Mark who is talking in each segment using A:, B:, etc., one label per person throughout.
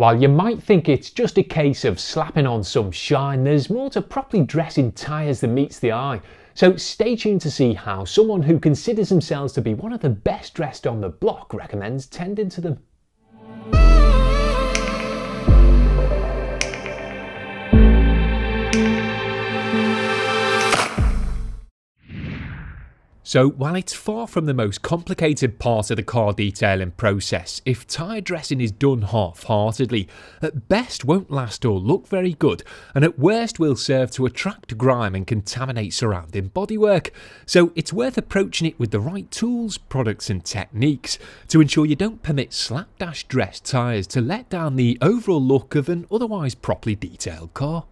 A: While you might think it's just a case of slapping on some shine, there's more to properly dressing tyres than meets the eye. So stay tuned to see how someone who considers themselves to be one of the best dressed on the block recommends tending to them. So while it's far from the most complicated part of the car detailing process, if tyre dressing is done half-heartedly, at best won't last or look very good, and at worst will serve to attract grime and contaminate surrounding bodywork. So it's worth approaching it with the right tools, products and techniques to ensure you don't permit slapdash dressed tyres to let down the overall look of an otherwise properly detailed car.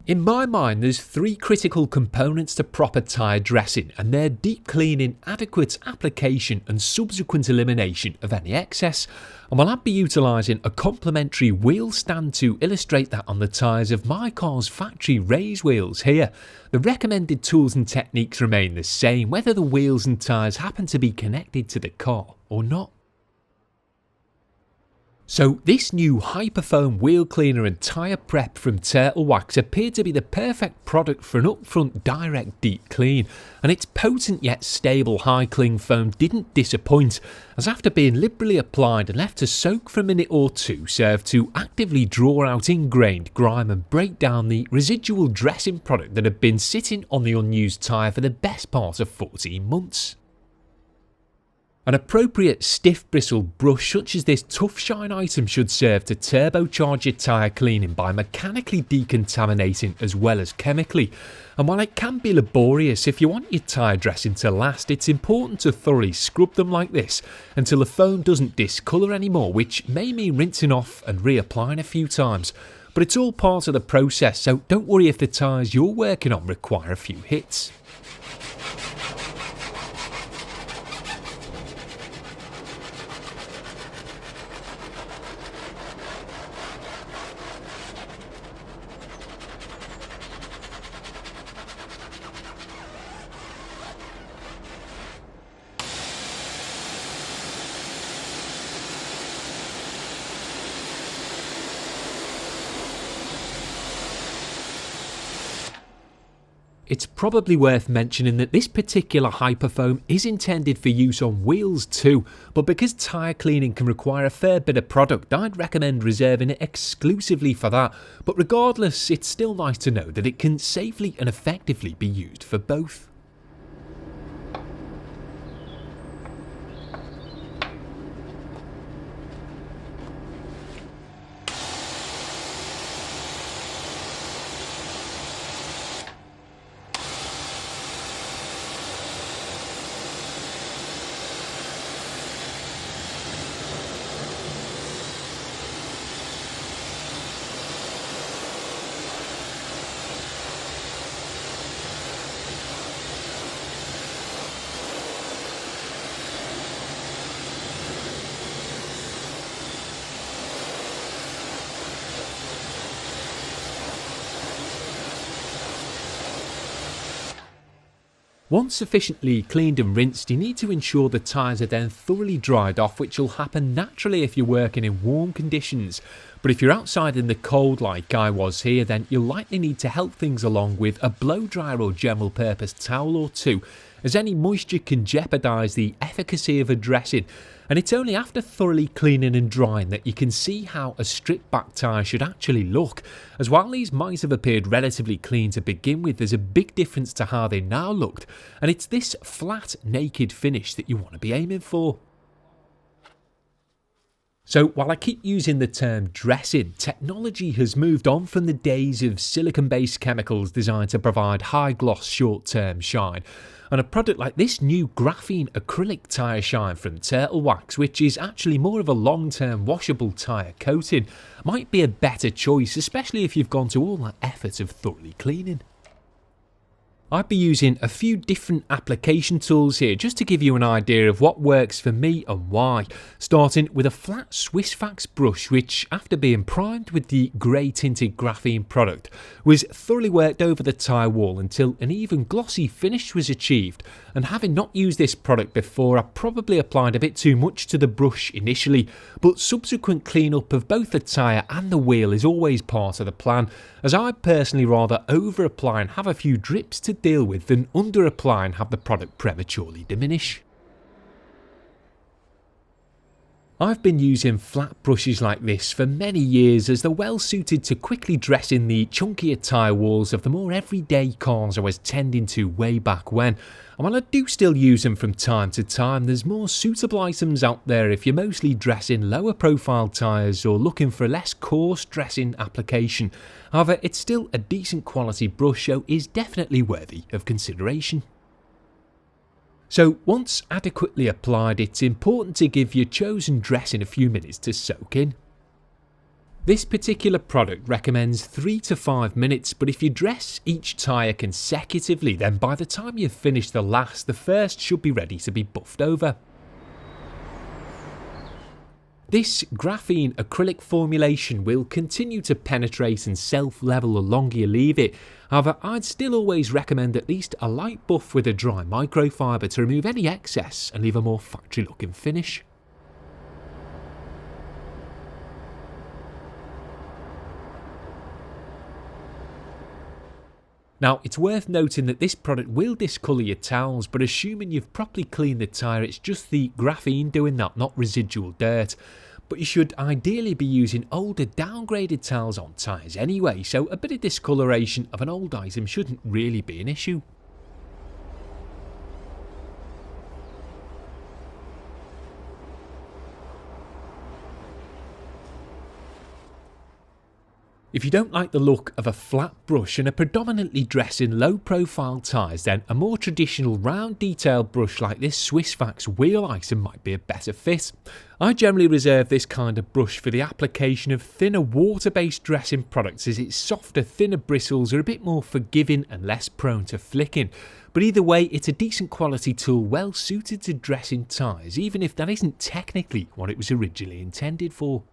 A: In my mind, there's three critical components to proper tyre dressing, and they're deep cleaning, adequate application and subsequent elimination of any excess. And while I'd be utilising a complementary wheel stand to illustrate that on the tyres of my car's factory raise wheels here, the recommended tools and techniques remain the same whether the wheels and tyres happen to be connected to the car or not. So this new Hyperfoam wheel cleaner and tyre prep from Wax appeared to be the perfect product for an upfront direct deep clean, and its potent yet stable high cling foam didn't disappoint, as after being liberally applied and left to soak for a minute or two served to actively draw out ingrained grime and break down the residual dressing product that had been sitting on the unused tyre for the best part of 14 months. An appropriate stiff bristled brush such as this tough shine item should serve to turbocharge your tyre cleaning by mechanically decontaminating as well as chemically. And while it can be laborious, if you want your tyre dressing to last, it's important to thoroughly scrub them like this until the foam doesn't discolour anymore, which may mean rinsing off and reapplying a few times. But it's all part of the process, so don't worry if the tyres you're working on require a few hits. It's probably worth mentioning that this particular Hyperfoam is intended for use on wheels too, but because tyre cleaning can require a fair bit of product, I'd recommend reserving it exclusively for that. But regardless, it's still nice to know that it can safely and effectively be used for both. Once sufficiently cleaned and rinsed, you need to ensure the tyres are then thoroughly dried off, which will happen naturally if you're working in warm conditions. But if you're outside in the cold like I was here, then you'll likely need to help things along with a blow dryer or general purpose towel or two, as any moisture can jeopardise the efficacy of a dressing. And it's only after thoroughly cleaning and drying that you can see how a stripped back tyre should actually look, as while these might have appeared relatively clean to begin with, there's a big difference to how they now looked, and it's this flat, naked finish that you want to be aiming for. So while I keep using the term dressing, technology has moved on from the days of silicon-based chemicals designed to provide high-gloss short-term shine. And a product like this new Graphene Acrylic tyre shine from Wax, which is actually more of a long-term washable tyre coating, might be a better choice, especially if you've gone to all that effort of thoroughly cleaning. I'd be using a few different application tools here just to give you an idea of what works for me and why, starting with a flat Swissvax brush which, after being primed with the grey tinted graphene product, was thoroughly worked over the tyre wall until an even glossy finish was achieved. And having not used this product before, I probably applied a bit too much to the brush initially, but subsequent cleanup of both the tyre and the wheel is always part of the plan, as I personally rather over apply and have a few drips to deal with than under apply and have the product prematurely diminish. I've been using flat brushes like this for many years as they're well suited to quickly dressing the chunkier tyre walls of the more everyday cars I was tending to way back when. And while I do still use them from time to time, there's more suitable items out there if you're mostly dressing lower profile tyres or looking for a less coarse dressing application. However, it's still a decent quality brush, so is definitely worthy of consideration. So once adequately applied, it's important to give your chosen dressing a few minutes to soak in. This particular product recommends 3 to 5 minutes, but if you dress each tyre consecutively, then by the time you've finished the last, the first should be ready to be buffed over. This graphene acrylic formulation will continue to penetrate and self-level the longer you leave it. However, I'd still always recommend at least a light buff with a dry microfibre to remove any excess and leave a more factory looking finish. Now, it's worth noting that this product will discolour your towels, but assuming you've properly cleaned the tyre, it's just the graphene doing that, not residual dirt. But you should ideally be using older downgraded towels on tyres anyway, so a bit of discoloration of an old item shouldn't really be an issue. If you don't like the look of a flat brush and are predominantly dressing low profile tyres, then a more traditional round detailed brush like this Swissvax wheel item might be a better fit. I generally reserve this kind of brush for the application of thinner water based dressing products, as its softer, thinner bristles are a bit more forgiving and less prone to flicking. But either way, it's a decent quality tool well suited to dressing tyres, even if that isn't technically what it was originally intended for.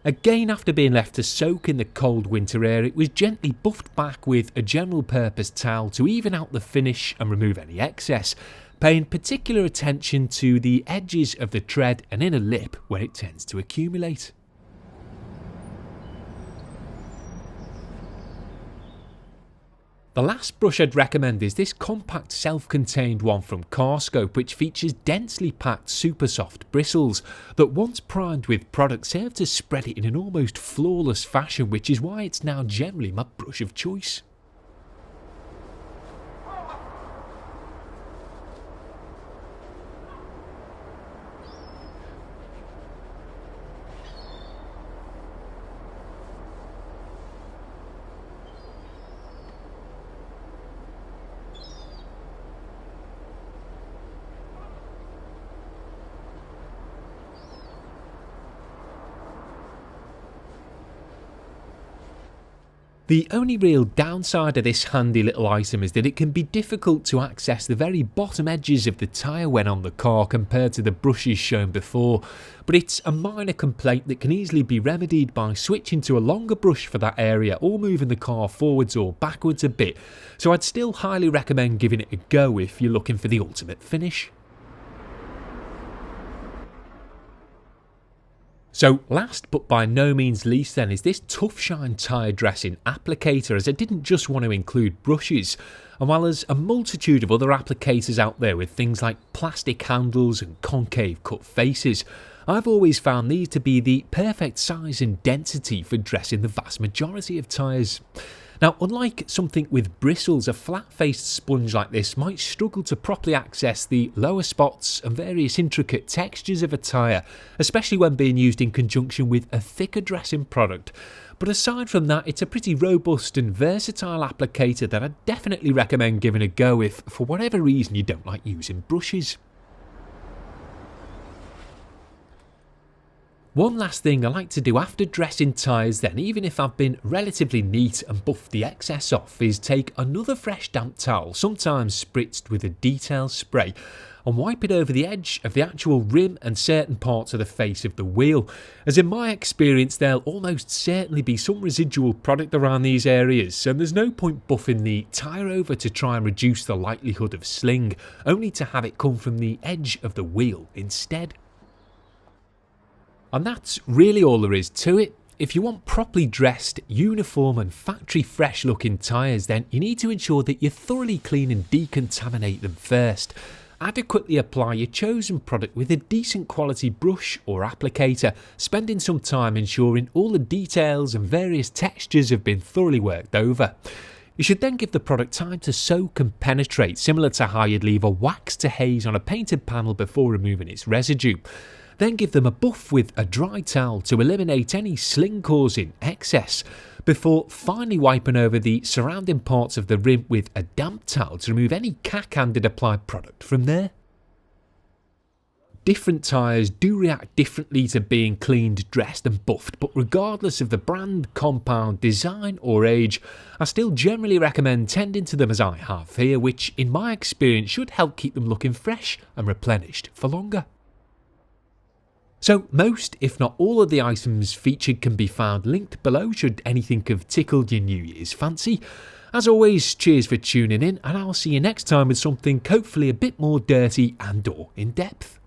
A: Again, after being left to soak in the cold winter air, it was gently buffed back with a general purpose towel to even out the finish and remove any excess, paying particular attention to the edges of the tread and inner lip where it tends to accumulate. The last brush I'd recommend is this compact self-contained one from CarScope, which features densely packed super soft bristles that, once primed with product, serve to spread it in an almost flawless fashion, which is why it's now generally my brush of choice. The only real downside of this handy little item is that it can be difficult to access the very bottom edges of the tyre when on the car compared to the brushes shown before, but it's a minor complaint that can easily be remedied by switching to a longer brush for that area or moving the car forwards or backwards a bit, so I'd still highly recommend giving it a go if you're looking for the ultimate finish. So last but by no means least then is this Tough Shine tyre dressing applicator, as I didn't just want to include brushes, and while there's a multitude of other applicators out there with things like plastic handles and concave cut faces, I've always found these to be the perfect size and density for dressing the vast majority of tyres. Now, unlike something with bristles, a flat-faced sponge like this might struggle to properly access the lower spots and various intricate textures of a tyre, especially when being used in conjunction with a thicker dressing product. But aside from that, it's a pretty robust and versatile applicator that I definitely recommend giving a go if, for whatever reason, you don't like using brushes. One last thing I like to do after dressing tyres then, even if I've been relatively neat and buffed the excess off, is take another fresh damp towel, sometimes spritzed with a detail spray, and wipe it over the edge of the actual rim and certain parts of the face of the wheel, as in my experience there'll almost certainly be some residual product around these areas, so there's no point buffing the tyre over to try and reduce the likelihood of sling, only to have it come from the edge of the wheel instead. And that's really all there is to it. If you want properly dressed, uniform and factory fresh looking tyres, then you need to ensure that you thoroughly clean and decontaminate them first. Adequately apply your chosen product with a decent quality brush or applicator, spending some time ensuring all the details and various textures have been thoroughly worked over. You should then give the product time to soak and penetrate, similar to how you'd leave a wax to haze on a painted panel before removing its residue. Then give them a buff with a dry towel to eliminate any sling causing excess, before finally wiping over the surrounding parts of the rim with a damp towel to remove any cack-handed applied product from there. Different tyres do react differently to being cleaned, dressed and buffed, but regardless of the brand, compound, design or age, I still generally recommend tending to them as I have here, which in my experience should help keep them looking fresh and replenished for longer. So most, if not all of the items featured can be found linked below should anything have tickled your New Year's fancy. As always, cheers for tuning in, and I'll see you next time with something hopefully a bit more dirty and or in depth.